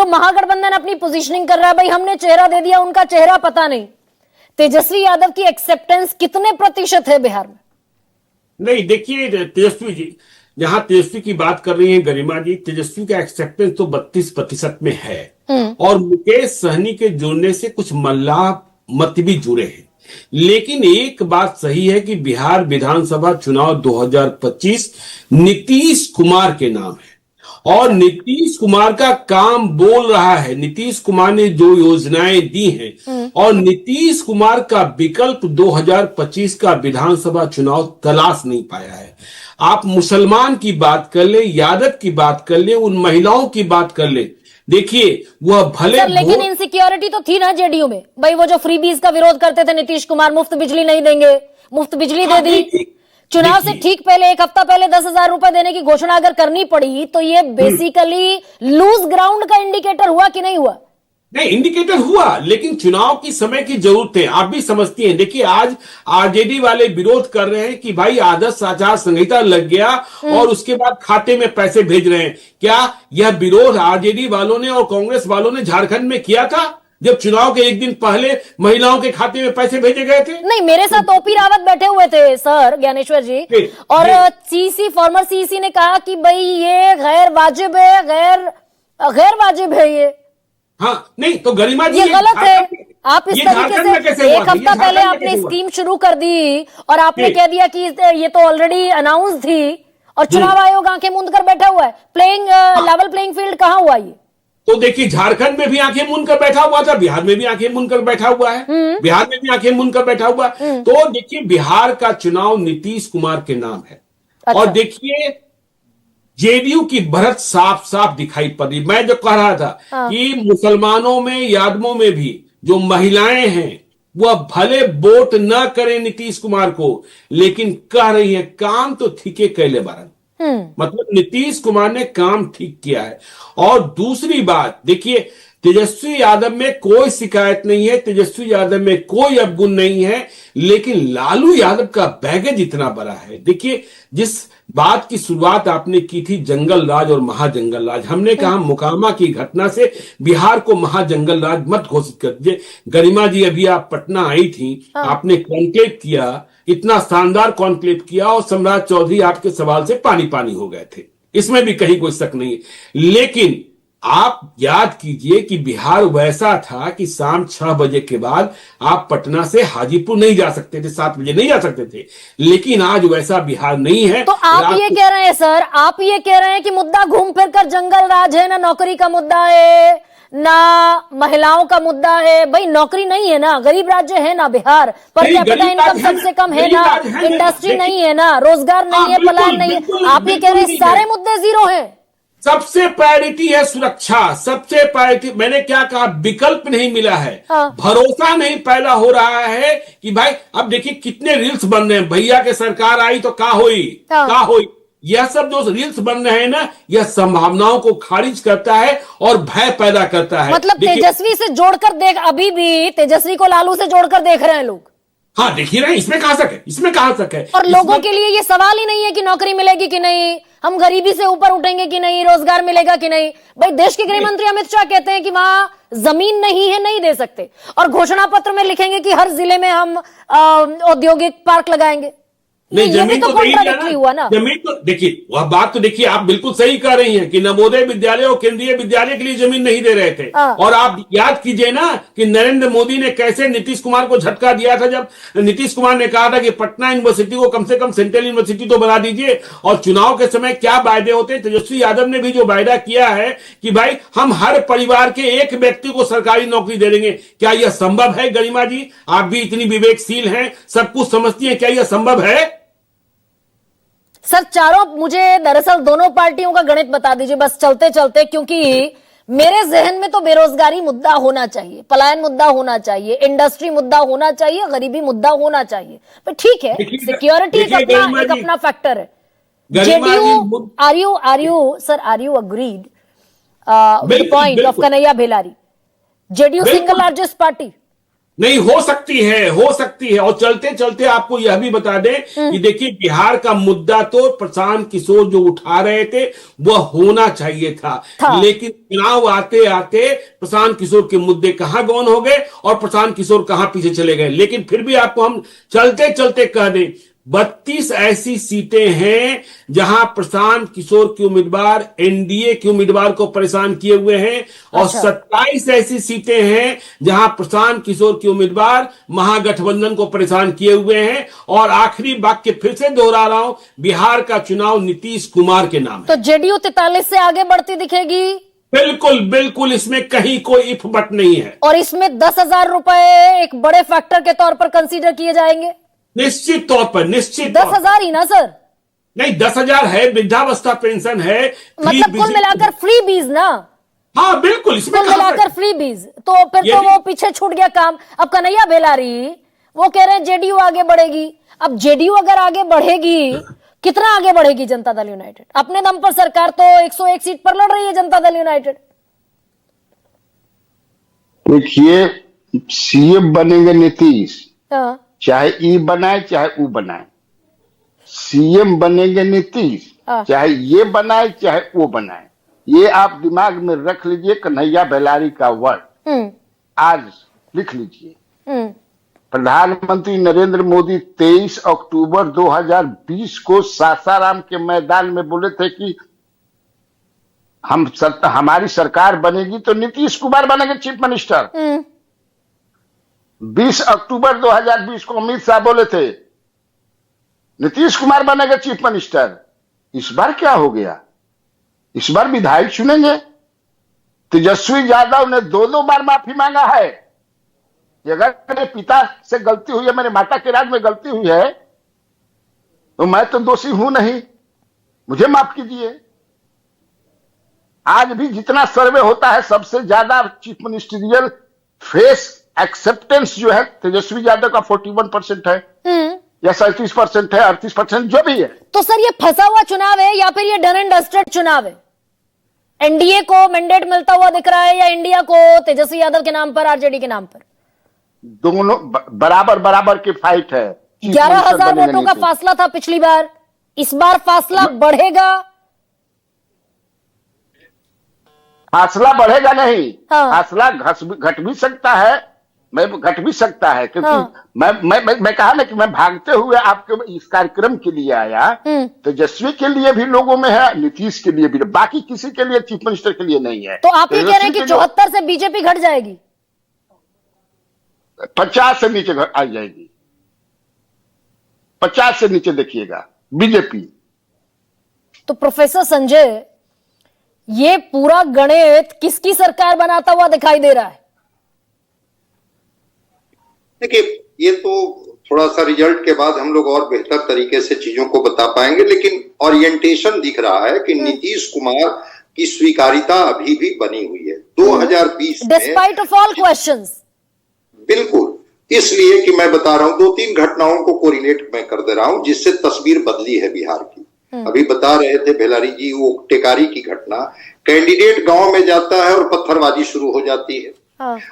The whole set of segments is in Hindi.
तो महागठबंधन अपनी पोजीशनिंग कर रहा है, भाई हमने चेहरा दे दिया, उनका चेहरा पता नहीं। तेजस्वी यादव की एक्सेप्टेंस कितने प्रतिशत है बिहार में? नहीं, देखिए तेजस्वी जी, जहां तेजस्वी की बात कर रही है गरिमा जी, तेजस्वी का एक्सेप्टेंस तो 32% में है। और मुकेश सहनी के जुड़ने से कुछ मल्लाह मत भी जुड़े हैं। लेकिन एक बात सही है कि बिहार विधानसभा चुनाव 2025 नीतीश कुमार के नाम है और नीतीश कुमार का काम बोल रहा है। नीतीश कुमार ने जो योजनाएं दी हैं और नीतीश कुमार का विकल्प 2025 का विधानसभा चुनाव तलाश नहीं पाया है। आप मुसलमान की बात कर ले, यादव की बात कर ले, उन महिलाओं की बात कर ले, देखिए वह भले लेकिन इनसिक्योरिटी तो थी ना जेडीयू में, भाई वो जो फ्रीबीज का विरोध करते थे नीतीश कुमार, मुफ्त बिजली नहीं देंगे, मुफ्त बिजली दे दी। चुनाव से ठीक पहले, एक हफ्ता पहले 10,000 रुपए देने की घोषणा अगर करनी पड़ी तो ये बेसिकली लूज ग्राउंड का इंडिकेटर हुआ कि नहीं हुआ? नहीं, इंडिकेटर हुआ, लेकिन चुनाव की समय की जरूरत है। आप भी समझती हैं। देखिए आज आरजेडी वाले विरोध कर रहे हैं कि भाई आदर्श आचार संहिता लग गया और उसके बाद खाते में पैसे भेज रहे हैं। क्या यह विरोध आरजेडी वालों ने और कांग्रेस वालों ने झारखंड में किया था जब चुनाव के एक दिन पहले महिलाओं के खाते में पैसे भेजे गए थे? नहीं, मेरे साथ ओपी रावत बैठे हुए थे सर, ज्ञानेश्वर जी, और सीसी फॉर्मर सीसी ने कहा कि भाई ये गैर वाजिब है, गैर वाजिब है ये। हाँ, नहीं तो गरिमा जी ये गलत है। आप इस तरीके से एक हफ्ता पहले आपने स्कीम शुरू कर दी और आपने कह दिया कि ये तो ऑलरेडी अनाउंस थी और चुनाव आयोग आंखें मूंद कर बैठा हुआ है। लेवल प्लेइंग फील्ड कहां हुआ ये? तो देखिए झारखंड में भी आंखें मूंद कर बैठा हुआ था, बिहार में भी आंखें मूंद कर बैठा हुआ है, बिहार में भी आंखें मूंद कर बैठा हुआ है। तो देखिए बिहार का चुनाव नीतीश कुमार के नाम है। और देखिए जेडीयू की बढ़त साफ साफ दिखाई पड़ रही। मैं जो कह रहा था कि मुसलमानों में, यादवों में भी जो महिलाएं हैं वह भले वोट न करें नीतीश कुमार को, लेकिन कह रही है काम तो ठीक है कैले बारन। मतलब नीतीश कुमार ने काम ठीक किया है। और दूसरी बात देखिए, तेजस्वी यादव में कोई शिकायत नहीं है, तेजस्वी यादव में कोई अवगुण नहीं है, लेकिन लालू यादव का बैगेज इतना बड़ा है। देखिए जिस बात की शुरुआत आपने की थी जंगल राज और महाजंगल राज, हमने कहा मुकामा की घटना से बिहार को महाजंगल राज मत घोषित कर दीजिए। गरिमा जी अभी आप पटना आई थी, आपने कॉन्क्लेव किया, इतना शानदार कॉन्क्लेव किया और सम्राट चौधरी आपके सवाल से पानी पानी हो गए थे, इसमें भी कहीं कोई शक नहीं है। लेकिन आप याद कीजिए कि बिहार वैसा था कि शाम 6 बजे के बाद आप पटना से हाजीपुर नहीं जा सकते थे, 7 बजे नहीं जा सकते थे। लेकिन आज वैसा बिहार नहीं है। तो आप ये कह रहे हैं सर, आप ये कह रहे हैं कि मुद्दा घूम फिर कर जंगल राज है, ना नौकरी का मुद्दा है, ना महिलाओं का मुद्दा है। भाई नौकरी नहीं है ना, गरीब राज्य है ना बिहार, पर कैपिटा इनकम सबसे कम है ना, इंडस्ट्री नहीं है ना, रोजगार नहीं है, पलायन नहीं है। आप ये कह रहे हैं सारे मुद्दे जीरो हैं। सबसे प्रायोरिटी है सुरक्षा, सबसे प्रायोरिटी। मैंने क्या कहा, विकल्प नहीं मिला है, भरोसा नहीं पैदा हो रहा है कि भाई अब देखिए कितने रील्स बन रहे हैं, भैया के सरकार आई तो का हुई। यह सब जो रील्स बन रहे हैं ना, यह संभावनाओं को खारिज करता है और भय पैदा करता है। मतलब तेजस्वी से जोड़कर देख, अभी भी तेजस्वी को लालू से जोड़कर देख रहे हैं लोग। हाँ देखिए रहे, इसमें कहां सके, इसमें कहां सके। और लोगों के लिए ये सवाल ही नहीं है कि नौकरी मिलेगी कि नहीं, हम गरीबी से ऊपर उठेंगे कि नहीं, रोजगार मिलेगा कि नहीं। भाई देश के गृह मंत्री अमित शाह कहते हैं कि वहां जमीन नहीं है, नहीं दे सकते, और घोषणा पत्र में लिखेंगे कि हर जिले में हम औद्योगिक पार्क लगाएंगे। नहीं, जमीन तो कॉन्ट्राडिक्टरी हुआ ना। जमीन तो देखिए, वह बात तो देखिए आप बिल्कुल सही कह रही हैं कि नवोदय विद्यालय और केंद्रीय विद्यालय के लिए जमीन नहीं दे रहे थे। और आप याद कीजिए ना कि नरेंद्र मोदी ने कैसे नीतीश कुमार को झटका दिया था, जब नीतीश कुमार ने कहा था कि पटना यूनिवर्सिटी को कम से कम सेंट्रल यूनिवर्सिटी तो बना दीजिए। और चुनाव के समय क्या वायदे होते हैं, तेजस्वी यादव ने भी जो वायदा किया है कि भाई हम हर परिवार के एक व्यक्ति को सरकारी नौकरी दे देंगे। क्या यह संभव है गरिमा जी? आप भी इतनी विवेकशील हैं, सब कुछ समझती हैं, क्या यह संभव है? सर मुझे दरअसल दोनों पार्टियों का गणित बता दीजिए बस चलते चलते, क्योंकि मेरे जहन में तो बेरोजगारी मुद्दा होना चाहिए, पलायन मुद्दा होना चाहिए, इंडस्ट्री मुद्दा होना चाहिए, गरीबी मुद्दा होना चाहिए। पर ठीक है, सिक्योरिटी एक अपना फैक्टर है। JDU, are you agreed with the point of Kanhaiya Bhelari? JDU single largest party, नहीं, हो सकती है। और चलते चलते आपको यह भी बता दें कि देखिए, बिहार का मुद्दा तो प्रशांत किशोर जो उठा रहे थे वह होना चाहिए था। लेकिन चुनाव आते आते प्रशांत किशोर के मुद्दे कहां गौन हो गए और प्रशांत किशोर कहां पीछे चले गए। लेकिन फिर भी आपको हम चलते चलते कह दें, 32 ऐसी सीटें हैं जहां प्रशांत किशोर के उम्मीदवार एनडीए के उम्मीदवार को परेशान किए हुए हैं, और 27 ऐसी सीटें हैं जहां प्रशांत किशोर के उम्मीदवार महागठबंधन को परेशान किए हुए हैं। और आखिरी वाक्य फिर से दोहरा रहा हूं, बिहार का चुनाव नीतीश कुमार के नाम है। तो जेडीयू 43 से आगे बढ़ती दिखेगी? बिल्कुल बिल्कुल, इसमें कहीं कोई इफ बट नहीं है। और इसमें 10,000 रुपए एक बड़े फैक्टर के तौर पर कंसीडर किए जाएंगे? निश्चित तौर पर, निश्चित 10,000 ही ना सर? नहीं, 10,000 है, वृद्धावस्था पेंशन है, मतलब कुल मिलाकर फ्री बीज ना? हाँ बिल्कुल, इसमें कुल मिलाकर फ्री बीज। तो फिर तो वो पीछे छूट गया काम। अब कन्हैया बेलारी वो कह रहे हैं जेडीयू आगे बढ़ेगी। अब जेडीयू अगर आगे बढ़ेगी, कितना आगे बढ़ेगी जनता दल यूनाइटेड? अपने दम पर सरकार तो 101 सीट पर लड़ रही है जनता दल यूनाइटेड। देखिए, सीएम बनेंगे नीतीश, हाँ। चाहे ई बनाए चाहे ऊ बनाए, सीएम बनेंगे नीतीश, चाहे ये बनाए चाहे वो बनाए। ये आप दिमाग में रख लीजिए, कन्हैया बेलारी का वर्ड आज लिख लीजिए। प्रधानमंत्री नरेंद्र मोदी 23 अक्टूबर 2020 को सासाराम के मैदान में बोले थे कि हमारी सरकार बनेगी तो नीतीश कुमार बनेंगे चीफ मिनिस्टर। 20 अक्टूबर 2020 को अमित शाह बोले थे नीतीश कुमार बनेगा चीफ मिनिस्टर। इस बार क्या हो गया? इस बार विधायक चुनेंगे। तेजस्वी यादव ने 2 बार माफी मांगा है कि अगर मेरे पिता से गलती हुई है, मेरे माता के राज में गलती हुई है, तो मैं तो दोषी हूं नहीं, मुझे माफ कीजिए। आज भी जितना सर्वे होता है, सबसे ज्यादा चीफ मिनिस्टरियल फेस एक्सेप्टेंस जो है तेजस्वी यादव का 41% है या 37% है, 38% जो भी है। तो सर ये फंसा हुआ चुनाव है या फिर ये डन एंड डस्टेड चुनाव है? एनडीए को मैंडेट मिलता हुआ दिख रहा है या इंडिया को तेजस्वी यादव के नाम पर, आरजेडी के नाम पर? दोनों बराबर बराबर की फाइट है। 11,000 वोटों का फासला था पिछली बार, इस बार फासला बढ़ेगा? फासला बढ़ेगा नहीं, हाँ। फासला घट भी सकता है, घट भी सकता है, क्योंकि हाँ। मैं कहा ना कि मैं भागते हुए आपके इस कार्यक्रम के लिए आया। तेजस्वी के लिए भी लोगों में है, नीतीश के लिए भी, बाकी किसी के लिए, चीफ मिनिस्टर के लिए नहीं है। तो आप ये कह रहे हैं कि 74 से बीजेपी घट जाएगी? 50 से नीचे आ जाएगी, 50 से नीचे देखिएगा बीजेपी। तो प्रोफेसर संजय, ये पूरा गणित किसकी सरकार बनाता हुआ दिखाई दे रहा है? देखिए, ये तो थोड़ा सा रिजल्ट के बाद हम लोग और बेहतर तरीके से चीजों को बता पाएंगे, लेकिन ओरिएंटेशन दिख रहा है कि नीतीश कुमार की स्वीकारिता अभी भी बनी हुई है 2020 में, डिस्पाइट ऑफ ऑल क्वेश्चंस। बिल्कुल, इसलिए कि मैं बता रहा हूं, 2-3 घटनाओं को कोरिलेट मैं कर दे रहा हूं जिससे तस्वीर बदली है बिहार की। अभी बता रहे थे बेलारी जी वो टेकारी की घटना, कैंडिडेट गांव में जाता है और पत्थरबाजी शुरू हो जाती है।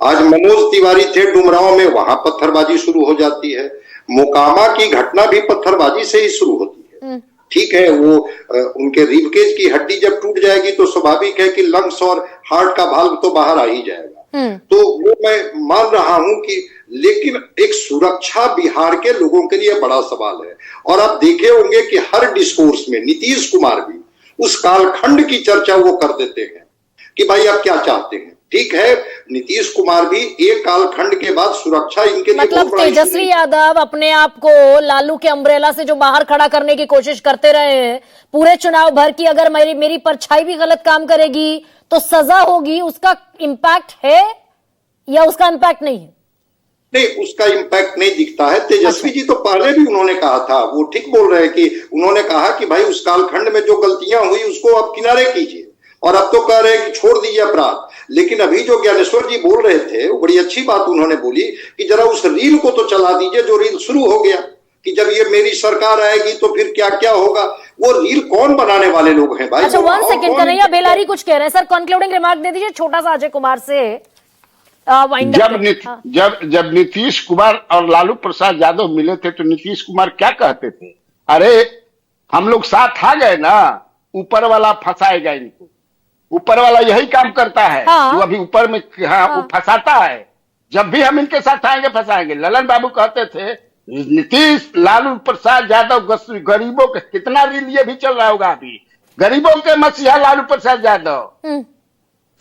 आज मनोज तिवारी थे डुमरांव में, वहां पत्थरबाजी शुरू हो जाती है। मोकामा की घटना भी पत्थरबाजी से ही शुरू होती है। ठीक है, वो उनके रिबकेज की हड्डी जब टूट जाएगी तो स्वाभाविक है कि लंग्स और हार्ट का भाल्व तो बाहर आ ही जाएगा। तो वो मैं मान रहा हूं कि, लेकिन एक सुरक्षा बिहार के लोगों के लिए बड़ा सवाल है। और आप देखे होंगे कि हर डिस्कोर्स में नीतीश कुमार भी उस कालखंड की चर्चा वो कर देते हैं कि भाई आप क्या चाहते हैं। ठीक है, नीतीश कुमार भी एक कालखंड के बाद सुरक्षा इनके लिए मतलब तेजस्वी यादव अपने आप को लालू के अम्ब्रेला से जो बाहर खड़ा करने की कोशिश करते रहे हैं पूरे चुनाव भर की, अगर मेरी परछाई भी गलत काम करेगी तो सजा होगी, उसका इंपैक्ट है या उसका इंपैक्ट नहीं है? नहीं, उसका इंपैक्ट नहीं दिखता है। तेजस्वी जी तो पहले भी उन्होंने कहा था, वो ठीक बोल रहे हैं कि उन्होंने कहा कि भाई उस कालखंड में जो गलतियां हुई उसको आप किनारे कीजिए, और अब तो कह रहे हैं कि छोड़ दीजिए अपराध। लेकिन अभी जो ज्ञानेश्वर जी बोल रहे थे वो बड़ी अच्छी बात उन्होंने बोली कि जरा उस रील को तो चला दीजिए जो रील शुरू हो गया कि जब ये मेरी सरकार आएगी तो फिर क्या क्या होगा। वो रील कौन बनाने वाले लोग हैं भाई? अच्छा, 1 सेकंड, कन्हैया बेलारी कुछ कह रहे हैं सर, कंक्लूडिंग रिमार्क दे दीजिए छोटा सा अजय कुमार से। वाइंड जब नीतीश कुमार और लालू प्रसाद यादव मिले थे तो नीतीश कुमार क्या कहते थे? अरे हम लोग साथ आ गए ना, ऊपर वाला फंसाएगा इनको। ऊपर वाला यही काम करता है। हाँ। जो अभी ऊपर में वो फंसाता है। जब भी हम इनके साथ आएंगे फंसाएंगे। ललन बाबू कहते थे नीतीश लालू प्रसाद यादव गरीबों के, कितना रील ये भी चल रहा होगा अभी, गरीबों के मसीहा लालू प्रसाद यादव।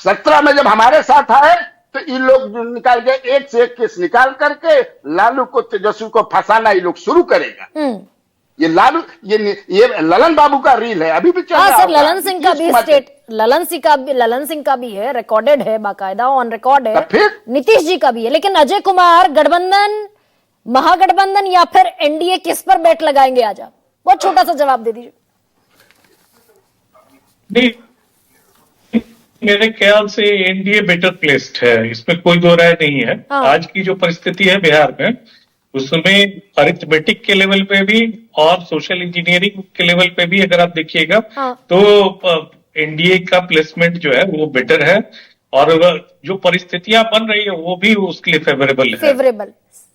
17 में जब हमारे साथ आए तो इन लोग निकाल के एक से एक केस निकाल करके लालू को, तेजस्वी को फंसाना ये लोग शुरू करेगा। ये लालू, ये ललन बाबू का रील है, अभी भी चल रहा सर। होगा। ललन सिंह का भी है, रिकॉर्डेड है, बाकायदा ऑन रिकॉर्ड है। फिर नीतीश जी का भी है। लेकिन अजय कुमार गठबंधन, महागठबंधन या फिर एनडीए, किस पर बेट लगाएंगे आज आप? बहुत छोटा सा जवाब दे दीजिए। नहीं, मेरे ख्याल से एनडीए बेटर प्लेस्ड है, इसमें कोई दो राय नहीं है। आज की जो परिस्थिति है बिहार में, उसमें अरिथमेटिक के लेवल पे भी और सोशल इंजीनियरिंग के लेवल पे भी अगर आप देखिएगा तो एनडीए का प्लेसमेंट जो है वो बेटर है, और जो परिस्थितियां बन रही है वो भी उसके लिए फेवरेबल है।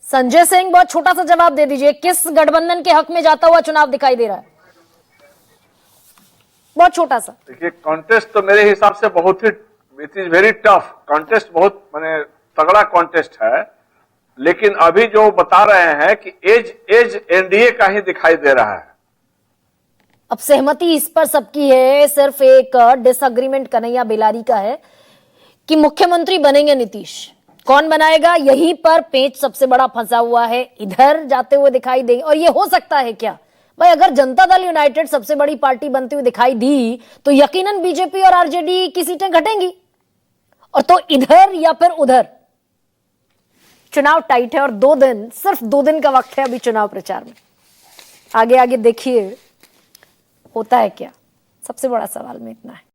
संजय सिंह, बहुत छोटा सा जवाब दे दीजिए, किस गठबंधन के हक में जाता हुआ चुनाव दिखाई दे रहा है? बहुत छोटा सा। देखिए, कॉन्टेस्ट तो मेरे हिसाब से बहुत ही, it is very tough contest, बहुत माने तगड़ा कॉन्टेस्ट है। लेकिन अभी जो बता रहे हैं कि एज एनडीए का ही दिखाई दे रहा है। अब सहमति इस पर सबकी है, सिर्फ एक डिसएग्रीमेंट कन्हैया बेलारी का है कि मुख्यमंत्री बनेंगे नीतीश। कौन बनाएगा, यहीं पर पेच सबसे बड़ा फंसा हुआ है। इधर जाते हुए दिखाई देंगे, और ये हो सकता है क्या भाई, अगर जनता दल यूनाइटेड सबसे बड़ी पार्टी बनती हुई दिखाई दी तो यकीनन बीजेपी और आरजेडी की सीटें घटेंगी, और तो इधर या फिर उधर। चुनाव टाइट है और 2 दिन, सिर्फ 2 दिन का वक्त है अभी चुनाव प्रचार में। आगे आगे देखिए होता है क्या, सबसे बड़ा सवाल में इतना है।